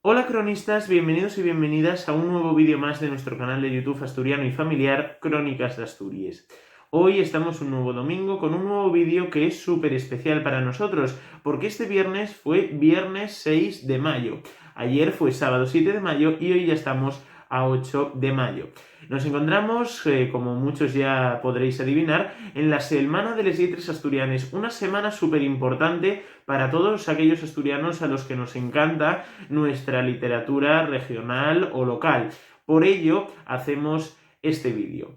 Hola cronistas, bienvenidos y bienvenidas a un nuevo vídeo más de nuestro canal de YouTube asturiano y familiar Crónicas de Asturias. Hoy estamos un nuevo domingo con un nuevo vídeo que es súper especial para nosotros, porque este viernes fue viernes 6 de mayo, ayer fue sábado 7 de mayo y hoy ya estamos a 8 de mayo. Nos encontramos, como muchos ya podréis adivinar, en la Semana de les Lletres Asturianes, una semana súper importante para todos aquellos asturianos a los que nos encanta nuestra literatura regional o local. Por ello, hacemos este vídeo.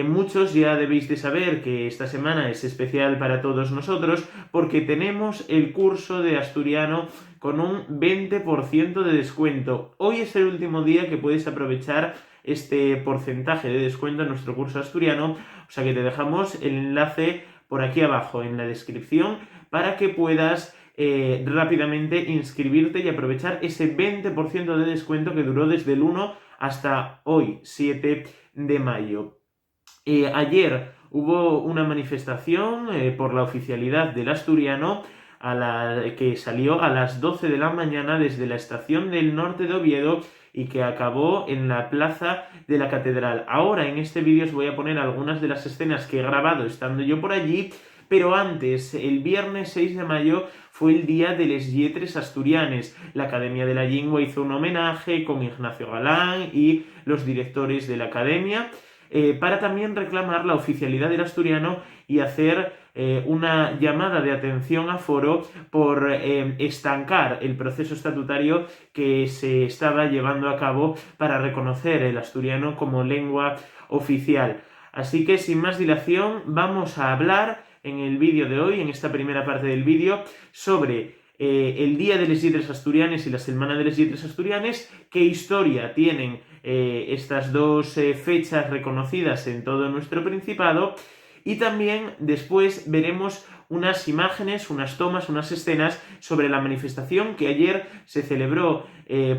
Muchos ya debéis de saber que esta semana es especial para todos nosotros porque tenemos el curso de asturiano con un 20% de descuento. Hoy es el último día que puedes aprovechar este porcentaje de descuento en nuestro curso asturiano, o sea que te dejamos el enlace por aquí abajo en la descripción para que puedas rápidamente inscribirte y aprovechar ese 20% de descuento que duró desde el 1 hasta hoy, 7 de mayo. Ayer hubo una manifestación por la oficialidad del asturiano que salió a las 12 de la mañana desde la estación del norte de Oviedo y que acabó en la plaza de la catedral. Ahora en este vídeo os voy a poner algunas de las escenas que he grabado estando yo por allí, pero antes, el viernes 6 de mayo fue el día de les Lletres Asturianes. La Academia de la Lengua hizo un homenaje con Ignacio Galán y los directores de la Academia para también reclamar la oficialidad del asturiano y hacer una llamada de atención a foro por estancar el proceso estatutario que se estaba llevando a cabo para reconocer el asturiano como lengua oficial. Así que sin más dilación vamos a hablar en el vídeo de hoy, en esta primera parte del vídeo, sobre el Día de les Lletres Asturianes y la Semana de les Lletres Asturianes, qué historia tienen estas dos fechas reconocidas en todo nuestro Principado, y también después veremos unas imágenes, unas tomas, unas escenas sobre la manifestación que ayer se celebró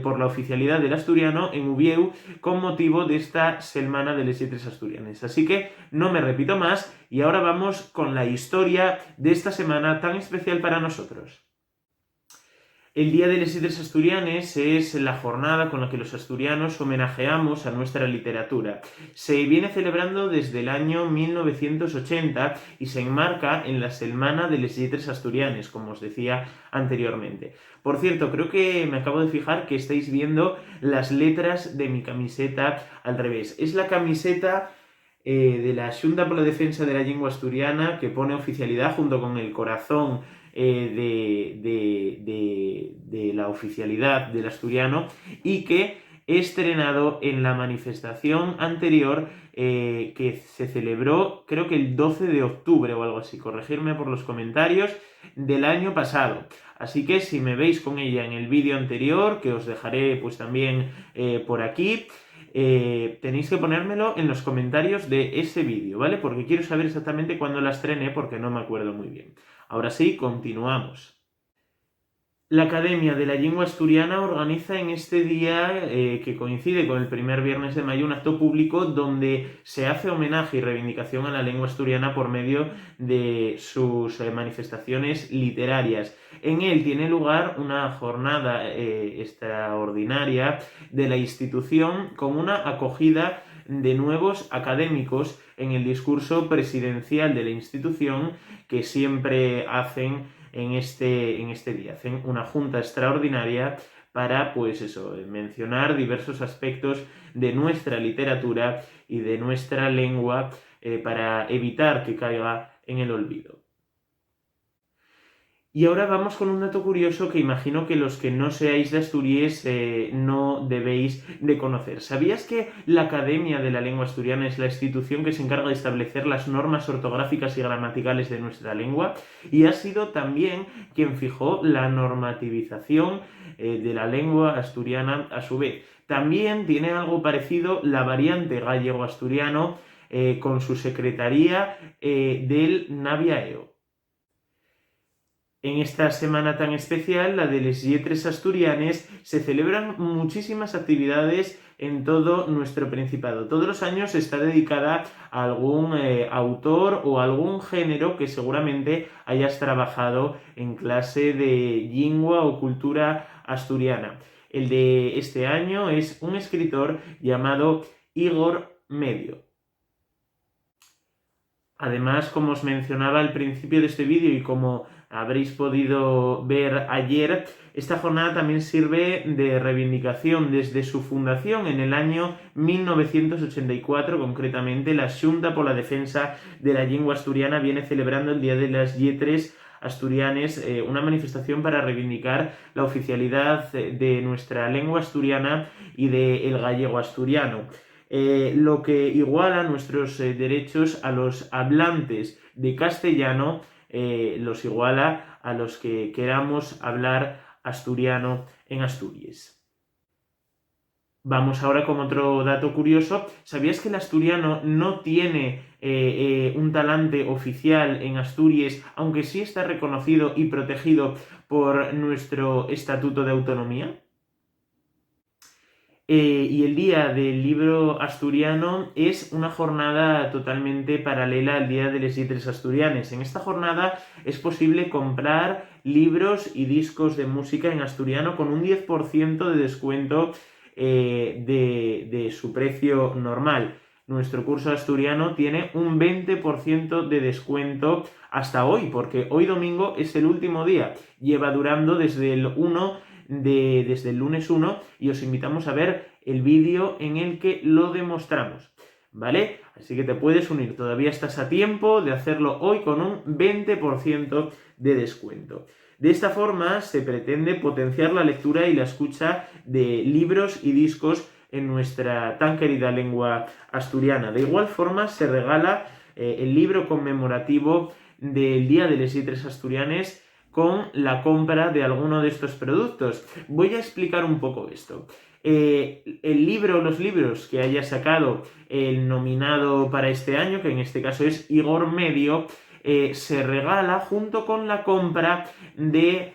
por la oficialidad del asturiano en Ubieu con motivo de esta Semana de les Lletres Asturianes. Así que no me repito más y ahora vamos con la historia de esta semana tan especial para nosotros. El Día de les Lletres Asturianes es la jornada con la que los asturianos homenajeamos a nuestra literatura. Se viene celebrando desde el año 1980 y se enmarca en la Semana de les Lletres Asturianes, como os decía anteriormente. Por cierto, creo que me acabo de fijar que estáis viendo las letras de mi camiseta al revés. Es la camiseta de la Xunta por la Defensa de la Lengua Asturiana, que pone oficialidad junto con el corazón de la oficialidad del asturiano, y que he estrenado en la manifestación anterior que se celebró, creo que el 12 de octubre o algo así, corregirme por los comentarios, del año pasado. Así que si me veis con ella en el vídeo anterior, que os dejaré pues también por aquí, tenéis que ponérmelo en los comentarios de ese vídeo, ¿vale? Porque quiero saber exactamente cuándo la estrené, porque no me acuerdo muy bien. Ahora sí, continuamos. La Academia de la Lengua Asturiana organiza en este día, que coincide con el primer viernes de mayo, un acto público donde se hace homenaje y reivindicación a la lengua asturiana por medio de sus manifestaciones literarias. En él tiene lugar una jornada extraordinaria de la institución con una acogida de nuevos académicos en el discurso presidencial de la institución que siempre hacen en este día. Hacen una junta extraordinaria para, pues eso, mencionar diversos aspectos de nuestra literatura y de nuestra lengua para evitar que caiga en el olvido. Y ahora vamos con un dato curioso que imagino que los que no seáis de Asturias no debéis de conocer. ¿Sabías que la Academia de la Lengua Asturiana es la institución que se encarga de establecer las normas ortográficas y gramaticales de nuestra lengua? Y ha sido también quien fijó la normativización de la lengua asturiana a su vez. También tiene algo parecido la variante gallego-asturiano con su secretaría del Naviaeo. En esta semana tan especial, la de les Lletres Asturianes, se celebran muchísimas actividades en todo nuestro Principado. Todos los años está dedicada a algún autor o algún género que seguramente hayas trabajado en clase de lengua o cultura asturiana. El de este año es un escritor llamado Igor Medio. Además, como os mencionaba al principio de este vídeo y como habréis podido ver ayer, esta jornada también sirve de reivindicación. Desde su fundación en el año 1984, concretamente, la Xunta por la Defensa de la Llengua Asturiana viene celebrando el Día de las Lletres Asturianes, una manifestación para reivindicar la oficialidad de nuestra lengua asturiana y del gallego asturiano. Lo que iguala nuestros derechos a los hablantes de castellano, los iguala a los que queramos hablar asturiano en Asturias. Vamos ahora con otro dato curioso. ¿Sabías que el asturiano no tiene un talante oficial en Asturias, aunque sí está reconocido y protegido por nuestro Estatuto de Autonomía? Y el Día del Libro Asturiano es una jornada totalmente paralela al Día de les Lletres Asturianes. En esta jornada es posible comprar libros y discos de música en asturiano con un 10% de descuento de su precio normal. Nuestro curso asturiano tiene un 20% de descuento hasta hoy, porque hoy domingo es el último día. Lleva durando desde el lunes 1 y os invitamos a ver el vídeo en el que lo demostramos, ¿vale? Así que te puedes unir, todavía estás a tiempo de hacerlo hoy con un 20% de descuento. De esta forma se pretende potenciar la lectura y la escucha de libros y discos en nuestra tan querida lengua asturiana. De igual forma se regala el libro conmemorativo del Día de les Lletres Asturianes con la compra de alguno de estos productos. Voy a explicar un poco esto. Los libros que haya sacado el nominado para este año, que en este caso es Igor Medio, se regala junto con la compra de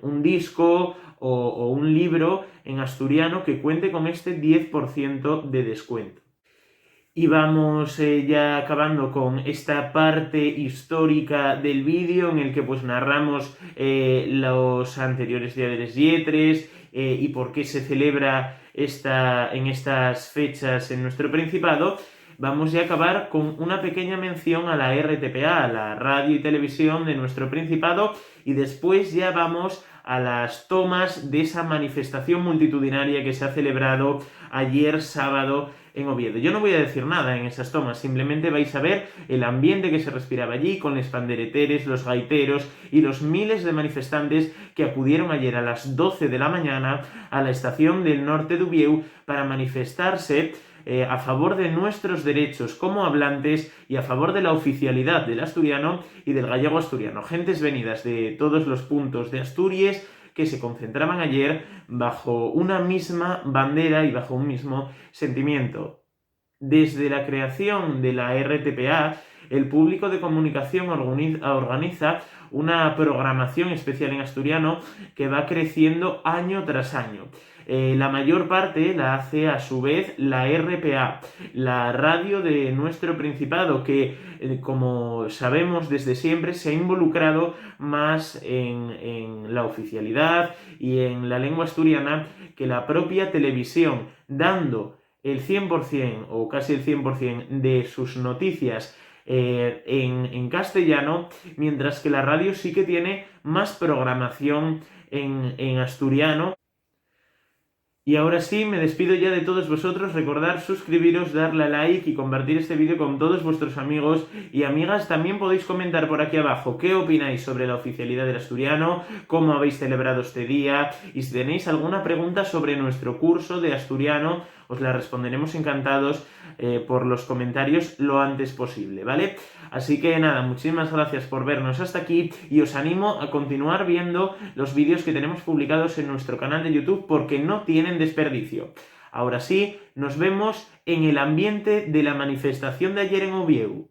un disco o un libro en asturiano que cuente con este 10% de descuento. Y vamos ya acabando con esta parte histórica del vídeo en el que pues narramos los anteriores Días de les Lletres y por qué se celebra en estas fechas en nuestro Principado. Vamos ya a acabar con una pequeña mención a la RTPA, a la radio y televisión de nuestro Principado, y después ya vamos a las tomas de esa manifestación multitudinaria que se ha celebrado ayer sábado en Oviedo. Yo no voy a decir nada en esas tomas, simplemente vais a ver el ambiente que se respiraba allí con los pandereteres, los gaiteros y los miles de manifestantes que acudieron ayer a las 12 de la mañana a la estación del norte de Ubieu para manifestarse a favor de nuestros derechos como hablantes y a favor de la oficialidad del asturiano y del gallego asturiano. Gentes venidas de todos los puntos de Asturias que se concentraban ayer bajo una misma bandera y bajo un mismo sentimiento. Desde la creación de la RTPA, el público de comunicación organiza una programación especial en asturiano que va creciendo año tras año. La mayor parte la hace a su vez la RPA, la radio de nuestro Principado, que como sabemos desde siempre se ha involucrado más en la oficialidad y en la lengua asturiana que la propia televisión, dando el 100% o casi el 100% de sus noticias en castellano, mientras que la radio sí que tiene más programación en asturiano. Y ahora sí, me despido ya de todos vosotros. Recordad suscribiros, darle a like y compartir este vídeo con todos vuestros amigos y amigas. También podéis comentar por aquí abajo qué opináis sobre la oficialidad del asturiano, cómo habéis celebrado este día y si tenéis alguna pregunta sobre nuestro curso de asturiano, os la responderemos encantados por los comentarios lo antes posible, ¿vale? Así que nada, muchísimas gracias por vernos hasta aquí y os animo a continuar viendo los vídeos que tenemos publicados en nuestro canal de YouTube porque no tienen desperdicio. Ahora sí, nos vemos en el ambiente de la manifestación de ayer en Oviedo.